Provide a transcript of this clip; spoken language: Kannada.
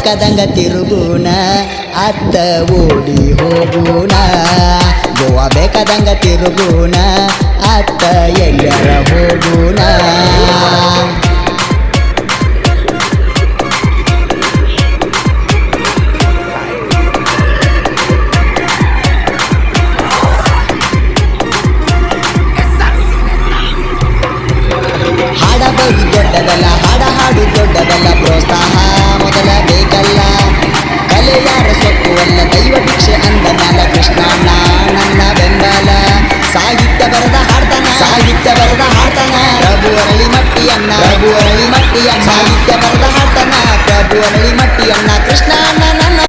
ಬೇಕಾದಂಗ ತಿರುಗುಣ ಅತ್ತ ಓಡಿ ಹೋಗುಣ ಗೋವಾ ಬೇಕಾದಂಗ ತಿರುಗುಣ ಅತ್ತ ಎಲ್ಲರ ಹೋಗುಣ ಹಾಡಬಾರಿ ದೊಡ್ಡದಲ್ಲ ಹಾಡು ದೊಡ್ಡದಲ್ಲ ಪ್ರೋತ್ಸಾಹ ಮೊದಲ ಬೇಕಲ್ಲ ಕಲೆ ಯಾರ ಸೊಪ್ಪು ಅಲ್ಲ ದೈವ ಭಿಕ್ಷೆ ಅಂದ ಮ್ಯಾಲ ಕೃಷ್ಣ ನನ್ನ ಬೆಂಬಲ ಸಾಹಿತ್ಯ ಬರದ ಹಾಡ್ತಾನ ಪ್ರಭು ಅರಳಿ ಮಟ್ಟಿಯನ್ನ ಸಾಹಿತ್ಯ ಬರದ ಹಾಡ್ತಾನ ಪ್ರಭು ಅರಳಿ ಮಟ್ಟಿಯನ್ನ ಕೃಷ್ಣ